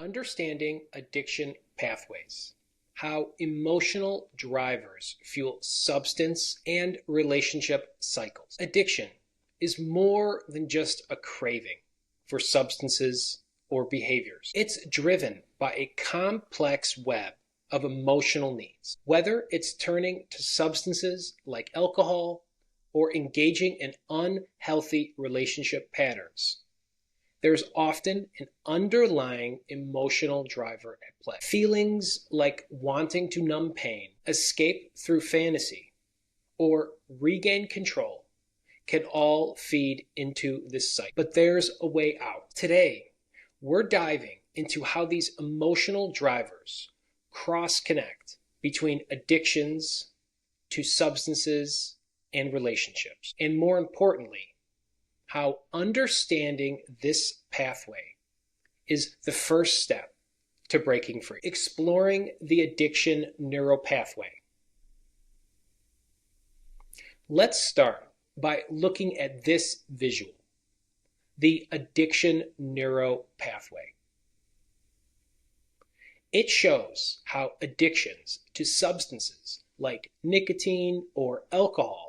Understanding addiction pathways, how emotional drivers fuel substance and relationship cycles. Addiction is more than just a craving for substances or behaviors. It's driven by a complex web of emotional needs, whether it's turning to substances like alcohol or engaging in unhealthy relationship patterns. There's often an underlying emotional driver at play. Feelings like wanting to numb pain, escape through fantasy, or regain control can all feed into this cycle. But there's a way out. Today, we're diving into how these emotional drivers cross-connect between addictions to substances and relationships. And more importantly, how understanding this pathway is the first step to breaking free. Exploring the addiction neuropathway. Let's start by looking at this visual, the addiction neuropathway. It shows how addictions to substances like nicotine or alcohol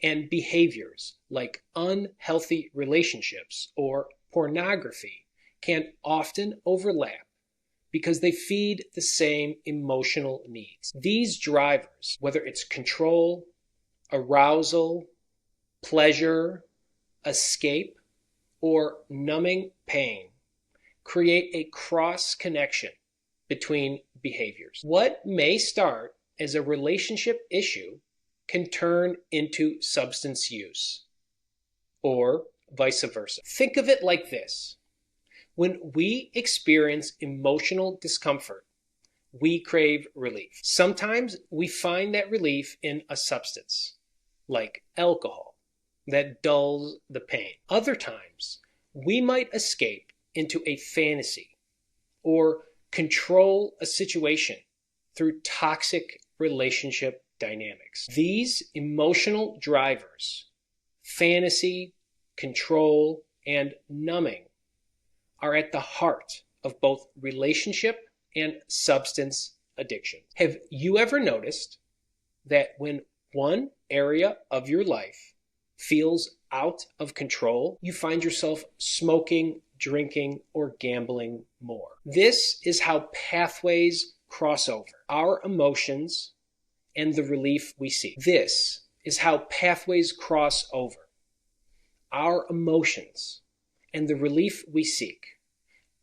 and behaviors like unhealthy relationships or pornography can often overlap because they feed the same emotional needs. These drivers, whether it's control, arousal, pleasure, escape, or numbing pain, create a cross-connection between behaviors. What may start as a relationship issue can turn into substance use, or vice versa. Think of it like this. When we experience emotional discomfort, we crave relief. Sometimes we find that relief in a substance, like alcohol, that dulls the pain. Other times, we might escape into a fantasy or control a situation through toxic relationship dynamics. These emotional drivers, fantasy, control, and numbing, are at the heart of both relationship and substance addiction. Have you ever noticed that when one area of your life feels out of control, you find yourself smoking, drinking, or gambling more? This is how pathways cross over our emotions and the relief we seek. This is how pathways cross over our emotions and the relief we seek.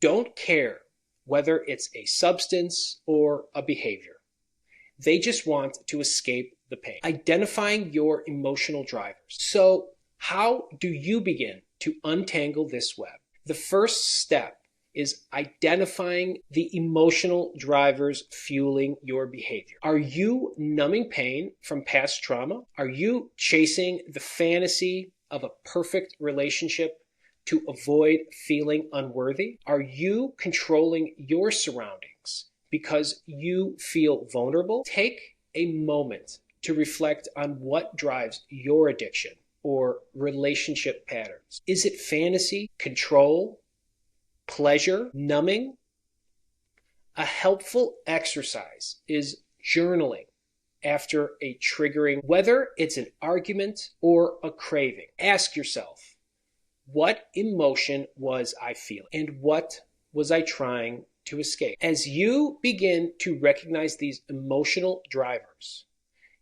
Don't care whether it's a substance or a behavior. They just want to escape the pain. Identifying your emotional drivers. So, how do you begin to untangle this web? The first step is identifying the emotional drivers fueling your behavior. Are you numbing pain from past trauma? Are you chasing the fantasy of a perfect relationship to avoid feeling unworthy? Are you controlling your surroundings because you feel vulnerable? Take a moment to reflect on what drives your addiction or relationship patterns. Is it fantasy, control, pleasure, numbing? A helpful exercise is journaling after a triggering, whether it's an argument or a craving. Ask yourself, what emotion was I feeling? And what was I trying to escape? As you begin to recognize these emotional drivers,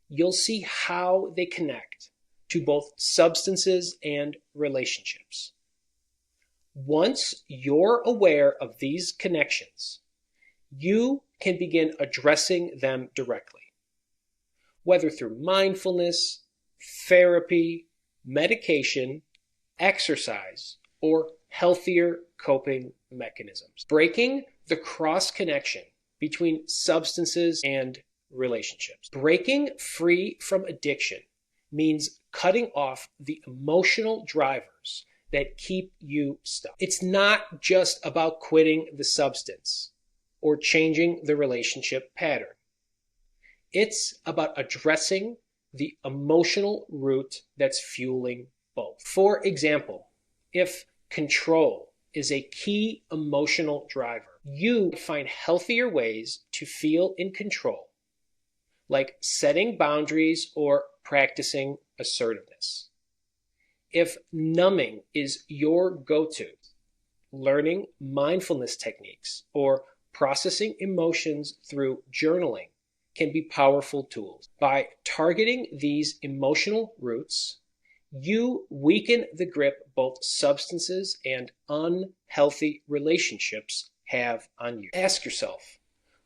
you'll see how they connect to both substances and relationships. Once you're aware of these connections, you can begin addressing them directly, whether through mindfulness, therapy, medication, exercise, or healthier coping mechanisms. Breaking the cross-connection between substances and relationships. Breaking free from addiction means cutting off the emotional drivers that keep you stuck. It's not just about quitting the substance or changing the relationship pattern. It's about addressing the emotional root that's fueling both. For example, if control is a key emotional driver. You find healthier ways to feel in control, like setting boundaries or practicing assertiveness. If numbing is your go-to, learning mindfulness techniques or processing emotions through journaling can be powerful tools. By targeting these emotional roots, you weaken the grip both substances and unhealthy relationships have on you. Ask yourself,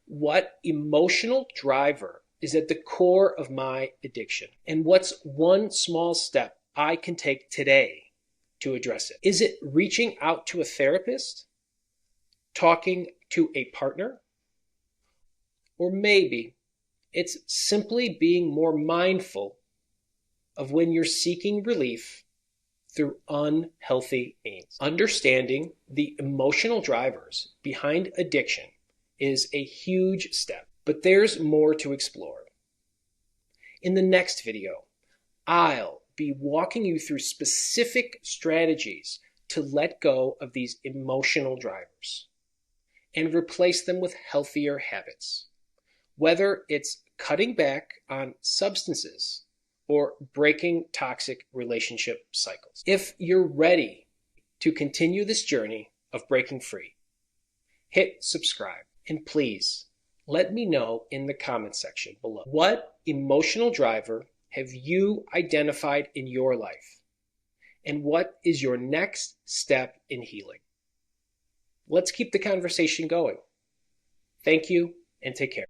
what emotional driver is at the core of my addiction? And what's one small step I can take today to address it? Is it reaching out to a therapist? Talking to a partner? Or maybe it's simply being more mindful of when you're seeking relief through unhealthy means. Understanding the emotional drivers behind addiction is a huge step, but there's more to explore. In the next video, I'll be walking you through specific strategies to let go of these emotional drivers and replace them with healthier habits, whether it's cutting back on substances or breaking toxic relationship cycles. If you're ready to continue this journey of breaking free, hit subscribe, and please let me know in the comment section below, what emotional driver have you identified in your life? And what is your next step in healing? Let's keep the conversation going. Thank you and take care.